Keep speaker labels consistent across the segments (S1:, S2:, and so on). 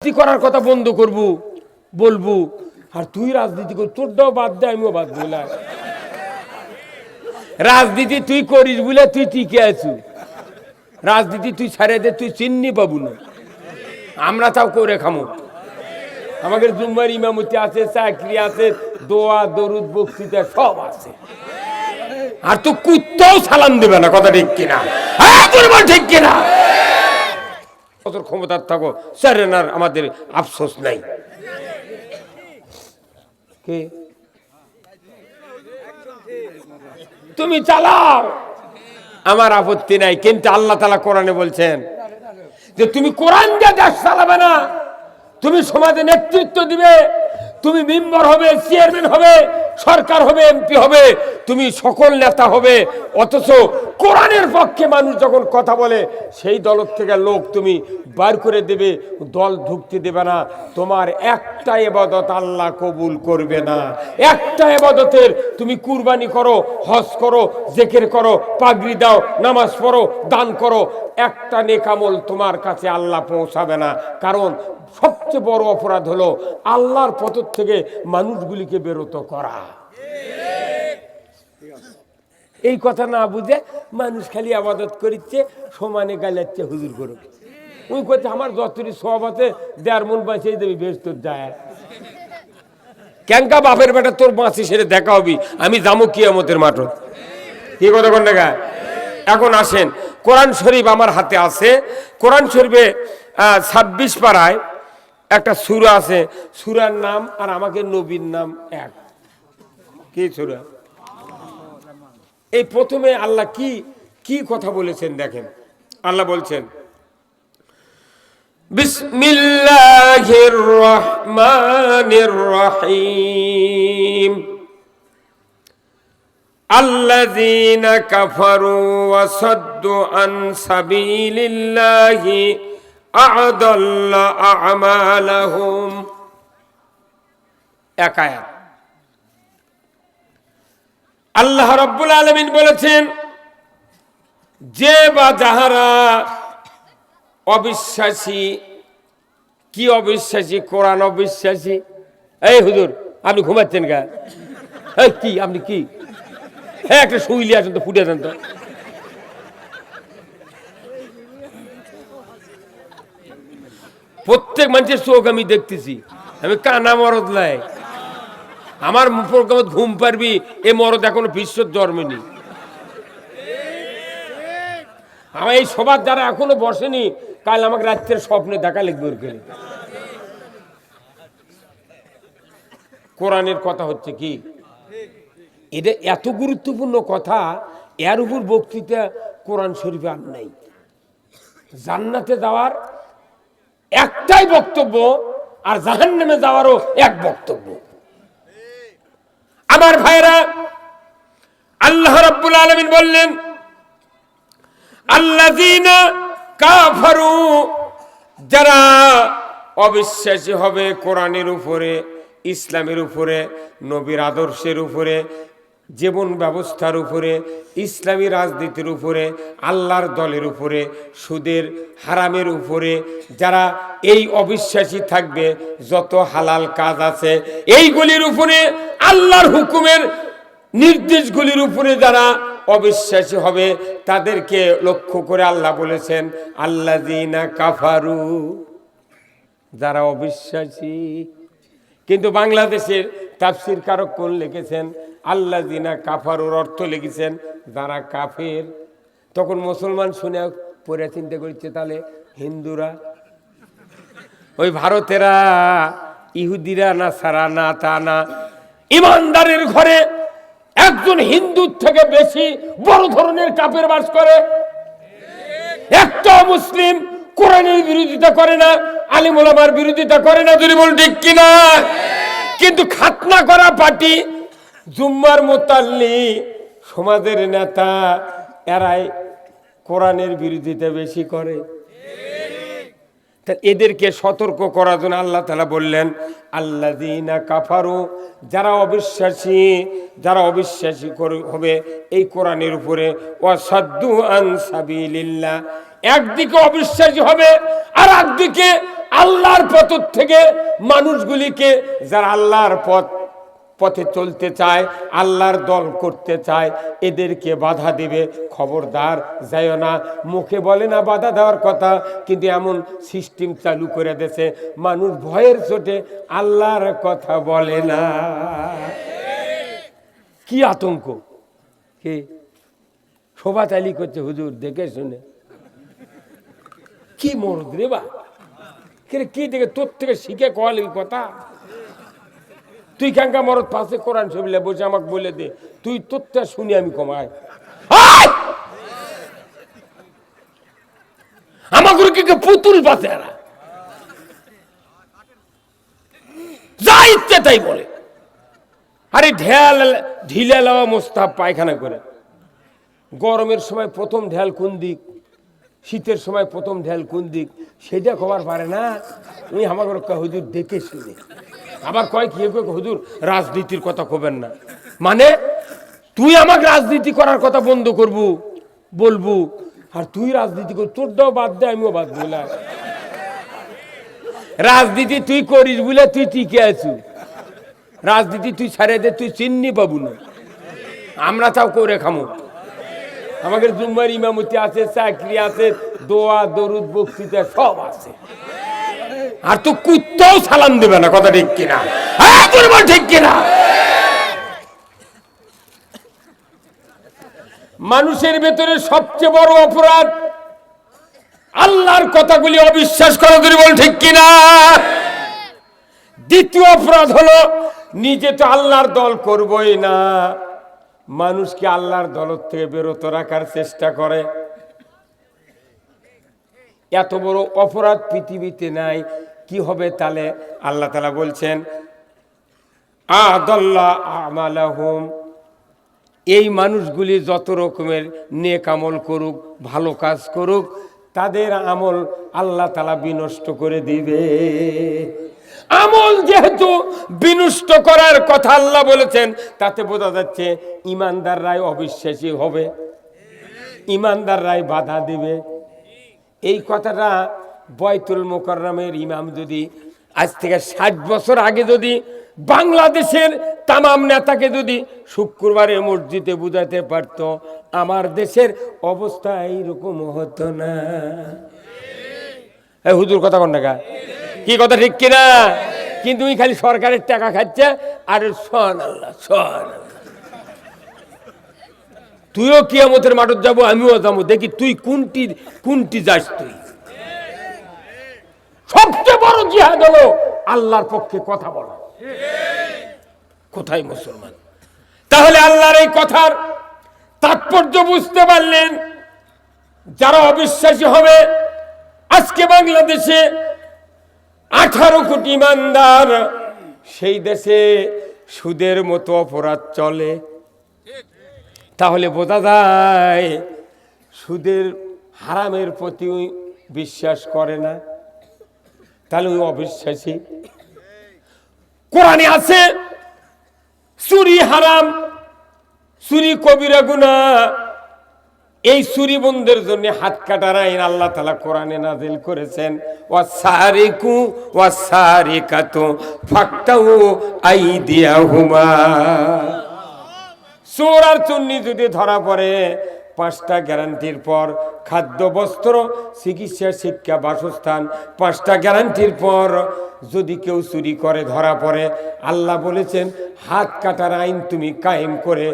S1: করার কথা বন্ধ করব বলবো, আর তুই রাজনীতি কর, তোরটাও বাদ দে, আমিও বাদ দিলাম। রাজনীতি তুই করিস বলে তুই টিকে আছু, রাজনীতি তুই ছাড়ে দে, তুই চিন্নি পাবো না। আমরা তাও করে খামো, আমাদের জুম্মার ইমামতি আছে, চাকরি আছে, দোয়া দরুদ বক্তৃতা সব আছে। আর তো কুত্তাও সালাম দেবে না, কথা ঠিক কিনা? হ্যাঁ বলবো, ঠিক কিনা? কত ক্ষমতার থাকো স্যারেনার আমাদের আফসোস নাই। কে তুমি চালাও, আমার আপত্তি নাই, কিন্তু আল্লাহ তাআলা কোরআনে বলছেন যে তুমি কোরআন দিয়ে দেশ চালাবে না, তুমি সমাজে নেতৃত্ব দিবে, তুমি মেম্বার হবে, চেয়ারম্যান হবে, সরকার হবে, এমপি হবে, তুমি সকল নেতা হবে, অথচ কোরআনের পক্ষে মানুষ যখন কথা বলে সেই দল থেকে লোক তুমি বার করে দেবে, দল ঢুকতে দেবে না। তোমার একটা ইবাদত আল্লাহ কবুল করবে না। একটা ইবাদতের তুমি কুরবানি করো, হজ করো, জিকির করো, পাগড়ি দাও, নামাজ পড়ো, দান করো, একটা নেক আমল তোমার কাছে আল্লাহ পৌঁছাবে না। কারণ সবচেয়ে বড় অপরাধ হলো আল্লাহর পথ থেকে মানুষগুলিকে বেরোত করা। এই কথা না বুঝে মানুষ খালি আবাদত করিচ্ছে, সমানে গালাচ্ছে হুজুর করুক। ওই কথা আমার যতটি সব আছে, দেড় মন বাঁচিয়ে দেবে, বেশ তোর যায় ক্যাঙ্কা বাপের বেটা, তোর বাঁচি সেরে দেখা হবি, আমি যাবো কিয়ামতের মাঠ। কি কথা কোন দেখা? এখন আসেন, কোরআন শরীফ আমার হাতে আছে। কোরআন শরীফে 26 পারায় একটা সূরা আছে, সূরার নাম আর আমাকে নবীর নাম এক। কি সূরা? এই প্রথমে আল্লাহ কি কি কথা বলেছেন দেখেন। আল্লাহ বলছেন বিসমিল্লাহির রহমানির রহিম আল্লাযীনা কাফারু ওয়া সাদ্দু আন সাবিলিল্লাহি আ'দাল্লা আ'মালাহুম। এক আয়াত। আল্লাহ রাব্বুল আলামিন বলেছেন যে বা যাহারা অবিশ্বাসী, কি অবিশ্বাসী? কোরআন অবিশ্বাসী। এই হুজুর আপনি ঘুমাচ্ছেন গা? এই কি আপনি কি একটা শুইলি আসেন তো, ফুটে দেন তো। প্রত্যেক মানুষের চোখ আমি দেখতেছি, আমি কানা মরদ লাই, আমার প্রোগ্রামে ঘুম পারবি, এ মরদ এখনো বিশ্বর জন্মেনি। আমার এই সবার যারা এখনো বসেনি, কাল আমাকে রাত্রের স্বপ্নে দেখা লিখবে। ওর গেলে কোরআনের কথা হচ্ছে কি, এটা এত গুরুত্বপূর্ণ কথা, এর উপর বক্তৃতা কোরআন শরীফে আর নাই। জান্নাতে যাওয়ার একটাই বক্তব্য, আর জাহান্নামে যাওয়ারও এক বক্তব্য। আমার ভাইরা, আল্লাহ রাব্বুল আলামিন বললেন আল্লাযীনা কাফারু, যারা অবিশ্বাসী হবে কোরআনের উপরে, ইসলামের উপরে, নবীর আদর্শের উপরে, জীবন ব্যবস্থার উপরে, ইসলামী রাজনীতির উপরে, আল্লাহর দলের উপরে, সুদের হারামের উপরে, যারা এই অবিশ্বাসী থাকবে, যত হালাল কাজ আছে এইগুলির উপরে, আল্লাহর হুকুমের নির্দেশগুলির উপরে যারা অবিশ্বাসী হবে, তাদেরকে লক্ষ্য করে আল্লাহ বলেছেন আল্লাযীনা কাফারু, যারা অবিশ্বাসী। কিন্তু বাংলাদেশের তাফসীর কারক কোন লিখেছেন আল্লাযীনা কাফারুর অর্থ লিখেছেন যারা কাফের। তখন মুসলমান শুনে পরে চিন্তা করছে, তাহলে হিন্দুরা, ওই ভারতেরা, ইহুদিরা, না সারা না, তা না। ইমানদারের ঘরে একজন হিন্দুর থেকে বেশি বড় ধরনের কাফের বাস করে। একটা মুসলিম কোরআনের বিরোধিতা করে না, আলিম ওলামার বিরোধিতা করে না, যদি বল ঠিক কিনা। কিন্তু খাতনা করা পার্টি, জুম্মার মুতাল্লি, সমাজের নেতা, এরাই কোরআনের বিরোধিতা বেশি করে। এদেরকে সতর্ক করার জন্য আল্লাহ তাআলা বললেন আল্লাযীনা কাফারু, যারা অবিশ্বাসী, যারা অবিশ্বাসী হবে এই কোরআনের উপরে, ওয়া সাদ্দু আন সাবিলিল্লাহ, একদিকে অবিশ্বাসী হবে আর একদিকে আল্লাহর পথ থেকে মানুষগুলিকে, যারা আল্লাহর পথে চলতে চায়, আল্লাহর দল করতে চায়, এদেরকে বাধা দিবে। খবরদার যাইও না। মুখে বলে না বাধা দেওয়ার কথা, কিন্তু এমন সিস্টেম চালু করে দিয়েছে মানুষ ভয়ের চোটে আল্লাহর কথা বলে না। কি আতঙ্ক! কি শোভা তালি করছে হুজুর, দেখে শুনে। কি মরদ রে বা, কি দেখে তোর থেকে শিখে কল কথা। তুই কাঙ্কা মরদ পাশে কোরআন শরীফ বসে আমাকে বলে দে, তুই তোরটা শুনি আমি কমাই। আমাকে পুতুল পাশে এরা যা ইচ্ছে তাই বলে। আরে ঢিলে লাওয়া মোস্তাব পায়খানা করে। গরমের সময় প্রথম ঢেল কোন দিক, শীতের সময় প্রথম ঢেল কোন দিক, সেটা খবর পারে না। উনি আমাকে হুজুর দেখে শুনে। আবার কয় কি হুজুর রাজনীতির কথা কবেন না। মানে তুই আমাকে রাজনীতি করার কথা বন্ধ করবো বলবো, আর তুই রাজনীতি কর, তোরটাও বাদ দে আমিও বাদ দিলাম। রাজনীতি তুই করিস বলে তুই টিকে আছু, রাজনীতি তুই ছাড়িয়ে দে, তুই চিন্নি পাবো না। আমরা তাও করে খামো। আমাদের জুম্মার ইমামতি আছে, চাকরি আছে, দোয়া দরুদ বক্তৃতা সব আছে। আর তো কুত্তাও সালাম দেবে না, কথা ঠিক কিনা? হ্যাঁ ঠিক কিনা? মানুষের ভেতরে সবচেয়ে বড় অপরাধ আল্লাহর কথাগুলি অবিশ্বাস করা, বল ঠিক কিনা? দ্বিতীয় অপরাধ হলো নিজে তো আল্লাহর দল করবই না, মানুষকে আল্লাহর দল থেকে বিরত রাখার চেষ্টা করে। এত বড় অপরাধ পৃথিবীতে নাই। কি হবে তাহলে? আল্লাহ তাআলা বলছেন আদাল্লা আমালাহুম, এই মানুষগুলি যত রকমের নেক আমল করুক, ভালো কাজ করুক, তাদের আমল আল্লাহ তাআলা বিনষ্ট করে দিবে। আমল যেহেতু বিনষ্ট করার কথা আল্লাহ বলেছেন, তাতে বোঝা যাচ্ছে ইমানদাররাই অবিশ্বাসী হবে, ইমানদাররাই বাধা দিবে। এই কথাটা বয়তুল মুকাররমের ইমাম যদি আজ থেকে 60 বছর আগে যদি বাংলাদেশের তামাম নেতাকে যদি শুক্রবারে মসজিদে বুঝাতে পারত, আমার দেশের অবস্থা এইরকম হতো না। হুজুর কথা কোন টাকা, কি কথা ঠিক কিনা? কিন্তু ওই খালি সরকারের টাকা খাচ্ছে আর সোহান আল্লাহ সোহান আল্লাহ। তুইও কিয়ামতের মাঠে যাবো, আমিও যাবো, দেখি তুই কোনটি যাস। তুই সবচেয়ে বড় জিহাদ হলো আল্লাহর পক্ষে কথা বলা। কোথায় মুসলমান? তাহলে আল্লাহর এই কথার তাৎপর্য বুঝতে পারলেন? যারা অবিশ্বাসী হবে, আজকে বাংলাদেশে 18 কোটি ইমানদার, সেই দেশে সুদের মতো অপরাধ চলে। তাহলে বোঝা যায় সুদের হারামের প্রতি বিশ্বাস করে না, তাহলে ওই অবিশ্বাসী। কোরআনে আছে চুরি হারাম, চুরি কবিরা গুনাহ। এই চুরি বন্ধের জন্য হাত কাটার আইন আল্লাহ তাআলা কোরআনে নাযিল করেছেন। ওয়াসারিকু ওয়াসারিকাতু ফাকতাউ আইদিয়াহুমা। চোর আর চুন্নি যদি ধরা পড়ে, 5টা গ্যারান্টির পর খাদ্য, বস্ত্র, চিকিৎসা, শিক্ষা, বাসস্থান, 5টা গ্যারান্টির পর যদি কেউ চুরি করে ধরা পড়ে, আল্লাহ বলেছেন হাত কাটার আইন তুমি কায়েম করে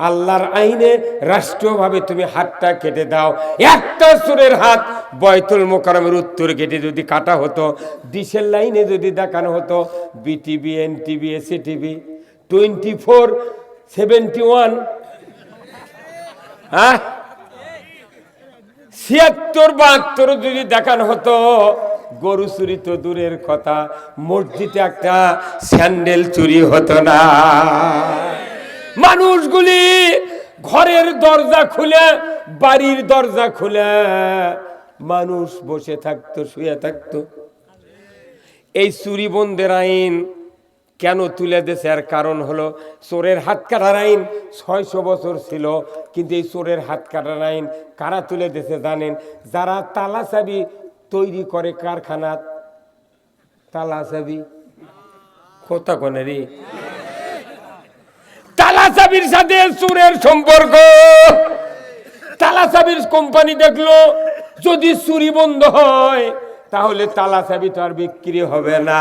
S1: আল্লাহর আইনে রাষ্ট্রীয়ভাবে তুমি হাতটা কেটে দাও। একটা চোরের হাত বয়তুল মুকাররমের উত্তর গেটে যদি কাটা হতো, ডিশের লাইনে যদি দেখানো হতো, বিটিভি, এনটিভি, এসিটিভি 24/71, হ্যাঁ 76-72 যদি দেখানো হতো, গরু চুরি তো দূরের কথা, মসজিদে একটা স্যান্ডেল চুরি হতো না। মানুষগুলি ঘরের দরজা খুলে, বাড়ির দরজা খুলে মানুষ বসে থাকতো, শুয়ে থাকতো। এই চুরি বন্ধের আইন কেন তুলে দিয়েছে? এর কারণ হলো চোরের হাত কাটার আইন 600 বছর ছিল, কিন্তু এই চোরের হাত কাটার আইন কারা তুলে দিয়েছে জানেন? যারা তালা চাবি তৈরি করে কারখানা, তালা চাবি কথা কোনে রে? তালা চাবির সাথে চোরের সম্পর্ক। তালা চাবির কোম্পানি দেখলো যদি চুরি বন্ধ হয় তাহলে তালা চাবি তো আর বিক্রি হবে না।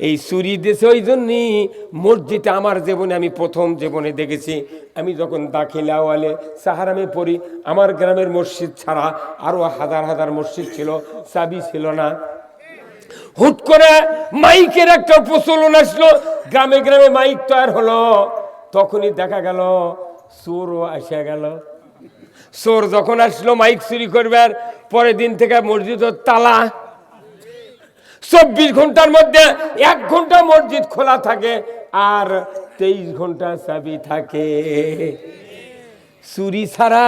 S1: এই চুরি দেশে ওই জন্যই মসজিদে আমার জীবনে আমি প্রথম জীবনে দেখেছি। আমি যখন দাখিল আওয়ালে সাহারামে পড়ি, আমার গ্রামের মসজিদ ছাড়া আরো হাজার হাজার মসজিদ ছিল, চাবি ছিল না। হুট করে মাইকের একটা প্রচলন আসলো, গ্রামে গ্রামে মাইক তৈরি হলো। তখনই দেখা গেল চোরও আসে গেল। চোর যখন আসলো মাইক চুরি করবার, পরের দিন থেকে মসজিদ তালা। 24 ঘন্টার মধ্যে 1 ঘন্টা মসজিদ খোলা থাকে আর 23 ঘন্টা চাবি থাকে। চুরি ছাড়া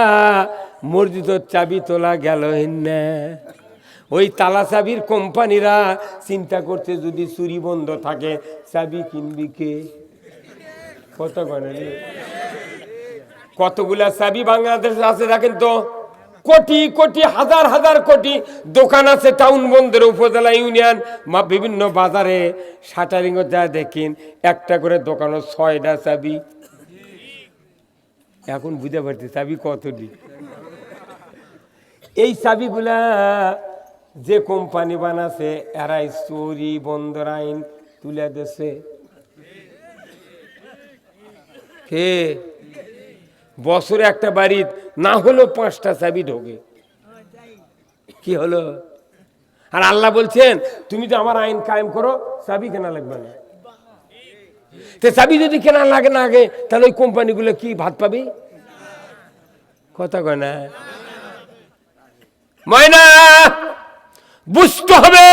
S1: মসজিদের চাবি তোলা গেল না। ওই তালা চাবির কোম্পানিরা চিন্তা করছে যদি চুরি বন্ধ থাকে চাবি কিনবি কে? কত গণে কতগুলা চাবি বাংলাদেশে আছে দেখেন তো, কোটি কোটি হাজার হাজার কোটি দোকান আছে টাউন বন্দর উপজেলা ইউনিয়ন বিভিন্ন বাজারে শাটারিং যা দেখেন একটা করে দোকানও 6টা চাবি। এখন বুঝতে পারছি চাবি কতটি। এই চাবিগুলা যে কোম্পানি বানাছে এরাই চুরি বন্ধর আইন তুলে দিছে। হে বছরে একটা বাড়ি না হলো 5টা চাবি ঢোকে, কি হলো? আর আল্লাহ বলছেন তুমি তো আমার আইন কায়েম করো, চাবি কেনা লাগবে না। চাবি যদি কেনা লাগে না আগে, তাহলে ওই কোম্পানিগুলো কি ভাত পাবে? কথা কয় না ময়না, বুঝতে হবে